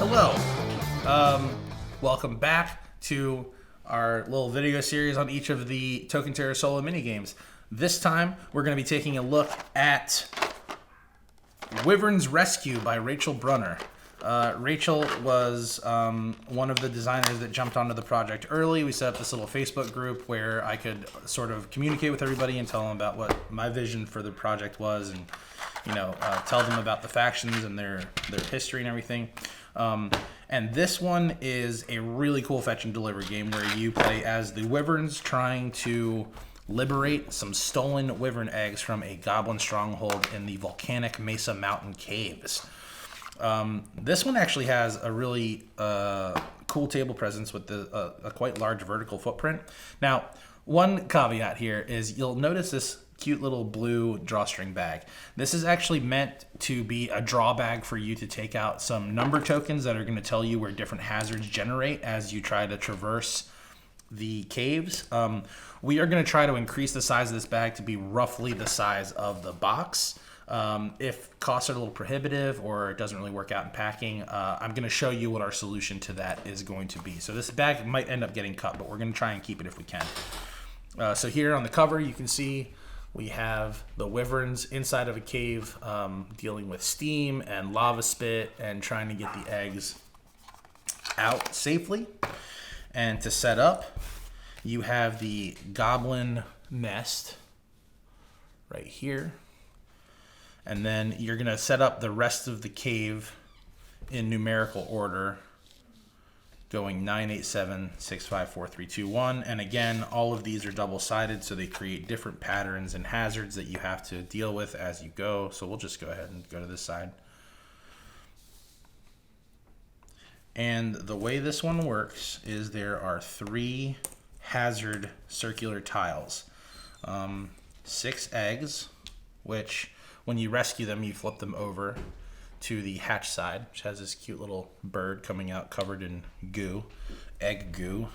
Hello. Welcome back to our little video series on each of the Token Terror solo minigames. This time, we're going to be taking a look at Wyverns Rescue by Rachel Bruner. Rachel was one of the designers that jumped onto the project early. We set up this little Facebook group where I could sort of communicate with everybody and tell them about what my vision for the project was, and tell them about the factions and their history and everything. And this one is a really cool fetch and deliver game where you play as the Wyverns trying to liberate some stolen wyvern eggs from a goblin stronghold in the volcanic Mesa Mountain caves. This one actually has a really cool table presence with a quite large vertical footprint. Now, one caveat here is you'll notice this cute little blue drawstring bag. This is actually meant to be a draw bag for you to take out some number tokens that are going to tell you where different hazards generate as you try to traverse the caves. We are going to try to increase the size of this bag to be roughly the size of the box. If costs are a little prohibitive or it doesn't really work out in packing, I'm going to show you what our solution to that is going to be. So this bag might end up getting cut, but we're going to try and keep it if we can. So here on the cover, you can see we have the wyverns inside of a cave, dealing with steam and lava spit and trying to get the eggs out safely. And to set up, you have the goblin nest right here. And then you're going to set up the rest of the cave in numerical order, going 9, 8, 7, 6, 5, 4, 3, 2, 1. And again, all of these are double-sided, so they create different patterns and hazards that you have to deal with as you go. So we'll just go ahead and go to this side. And the way this one works is there are 3 hazard circular tiles. 6 eggs, which when you rescue them, you flip them over to the hatch side, which has this cute little bird coming out covered in goo, egg goo.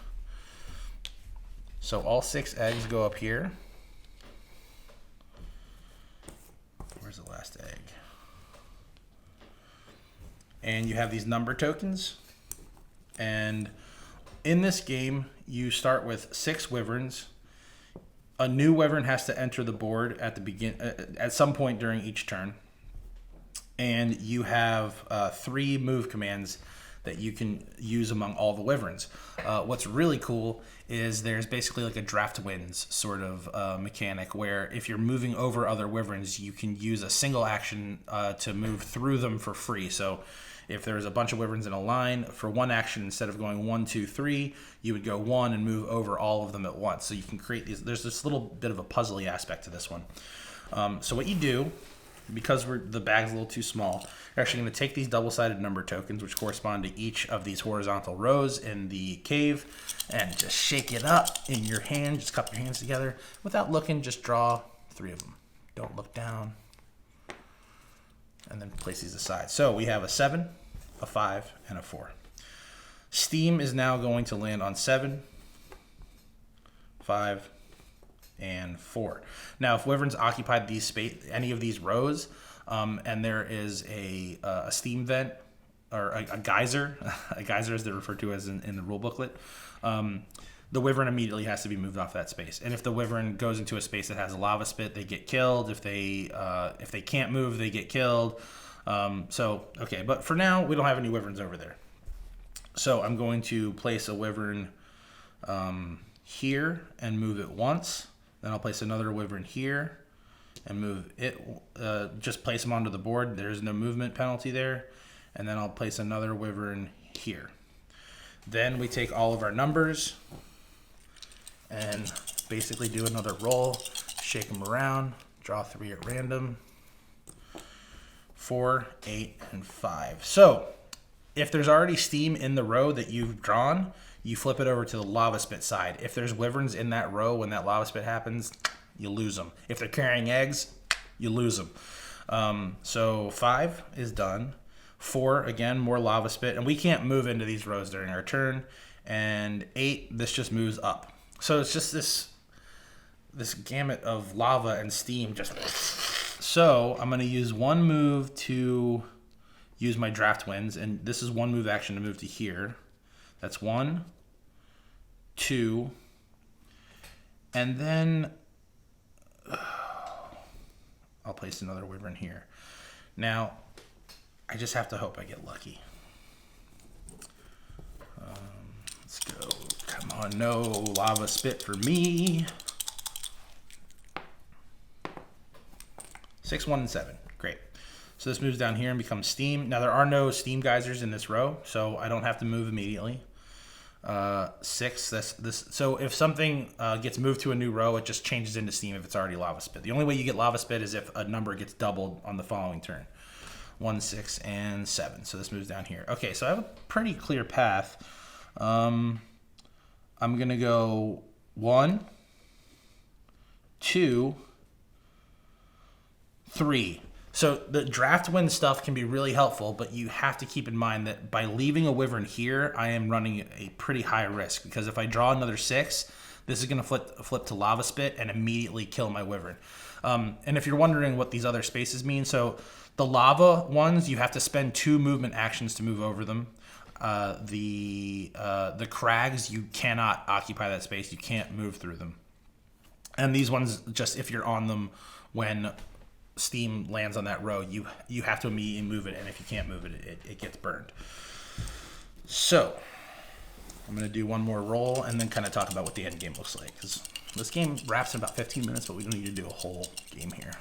So all 6 eggs go up here. Where's the last egg? And you have these number tokens. And in this game, you start with 6 wyverns. A new wyvern has to enter the board at the at some point during each turn. And you have 3 move commands that you can use among all the wyverns. What's really cool is there's basically like a draft wins sort of mechanic where if you're moving over other wyverns, you can use a single action to move through them for free. So if there's a bunch of wyverns in a line, for one action, instead of going 1, 2, 3, you would go 1 and move over all of them at once. So you can create these. There's this little bit of a puzzly aspect to this one. So what you do, because the bag's a little too small, you're actually going to take these double-sided number tokens, which correspond to each of these horizontal rows in the cave, and just shake it up in your hand. Just cup your hands together. Without looking, just draw 3 of them. Don't look down. And then place these aside. So we have a 7, a 5, and a 4. Steam is now going to land on 7, 5, and 4. Now, if wyverns occupied any of these rows, and there is a steam vent or a geyser, a geyser as they're referred to as in the rule booklet, the wyvern immediately has to be moved off that space. And if the wyvern goes into a space that has a lava spit, they get killed. If they can't move, they get killed. Okay, but for now, we don't have any wyverns over there. So I'm going to place a wyvern here and move it once. Then I'll place another wyvern here and move it. Just place them onto the board. There's no movement penalty there. And then I'll place another wyvern here. Then we take all of our numbers and basically do another roll, shake them around, draw 3 at random, 4, 8, and 5. So if there's already steam in the row that you've drawn, you flip it over to the lava spit side. If there's wyverns in that row when that lava spit happens, you lose them. If they're carrying eggs, you lose them. So 5 is done. 4, again, more lava spit. And we can't move into these rows during our turn. And 8, this just moves up. So it's just this gamut of lava and steam just. So I'm going to use one move to use my draft winds, and this is one move action to move to here. That's 1, 2, and then I'll place another wyvern here. Now, I just have to hope I get lucky. Let's go. Come on, no lava spit for me. 6, 1, and 7. Great. So this moves down here and becomes steam. Now, there are no steam geysers in this row, so I don't have to move immediately. 6. So if something gets moved to a new row, it just changes into steam if it's already lava spit. The only way you get lava spit is if a number gets doubled on the following turn. 1, 6, and 7. So this moves down here. Okay, so I have a pretty clear path. I'm gonna go 1, 2, 3. So the draft wind stuff can be really helpful, but you have to keep in mind that by leaving a wyvern here, I am running a pretty high risk, because if I draw another 6, this is going to flip to lava spit and immediately kill my wyvern. And if you're wondering what these other spaces mean, so the lava ones, you have to spend 2 movement actions to move over them. The crags, you cannot occupy that space. You can't move through them. And these ones, just if you're on them when steam lands on that row, you have to immediately move it, and if you can't move it, it gets burned. So I'm going to do one more roll and then kind of talk about what the end game looks like, because this game wraps in about 15 minutes, but we don't need to do a whole game here.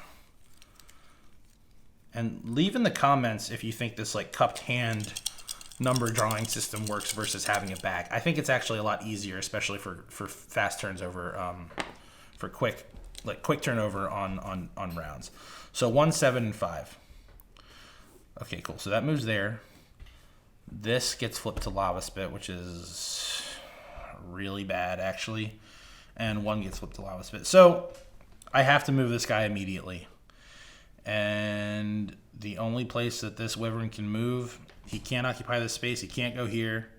And leave in the comments if you think this like cupped hand number drawing system works versus having it back. I think it's actually a lot easier, especially for fast turns over, for quick turnover on rounds. So 1, 7, and 5. Okay, cool. So that moves there. This gets flipped to lava spit, which is really bad actually. And 1 gets flipped to lava spit. So I have to move this guy immediately. And the only place that this wyvern can move, he can't occupy this space. He can't go here.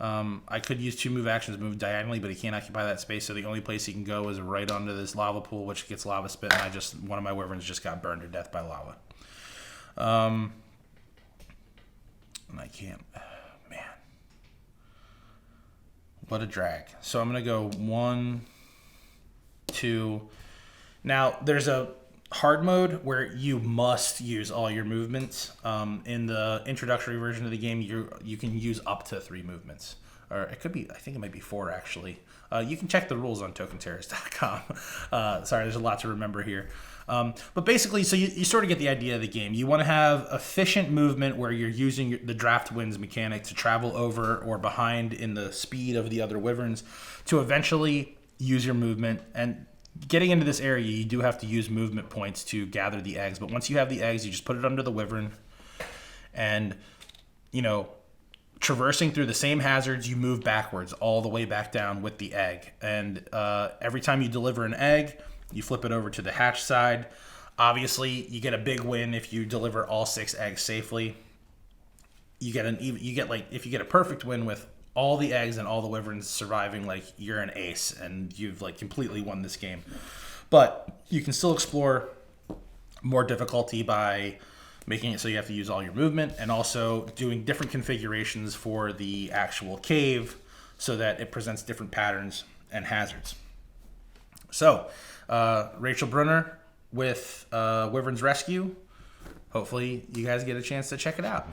I could use 2 move actions to move diagonally, but he can't occupy that space, so the only place he can go is right onto this lava pool, which gets lava spit, and one of my wyverns just got burned to death by lava. And I can't, man. What a drag. So I'm going to go 1, 2. Now, there's a hard mode where you must use all your movements. In the introductory version of the game, you can use up to 3 movements, or it could be, I think it might be 4 actually. You can check the rules on tokenterrorist.com. Sorry, there's a lot to remember here. But basically, so you sort of get the idea of the game. You want to have efficient movement where you're using the draft winds mechanic to travel over or behind in the speed of the other wyverns to eventually use your movement. And getting into this area, you do have to use movement points to gather the eggs. But once you have the eggs, you just put it under the wyvern. And, traversing through the same hazards, you move backwards all the way back down with the egg. And every time you deliver an egg, you flip it over to the hatch side. Obviously, you get a big win if you deliver all 6 eggs safely. If you get a perfect win with all the eggs and all the wyverns surviving, like, you're an ace and you've completely won this game. But you can still explore more difficulty by making it so you have to use all your movement, and also doing different configurations for the actual cave so that it presents different patterns and hazards. So Rachel Bruner with Wyvern's Rescue. Hopefully you guys get a chance to check it out.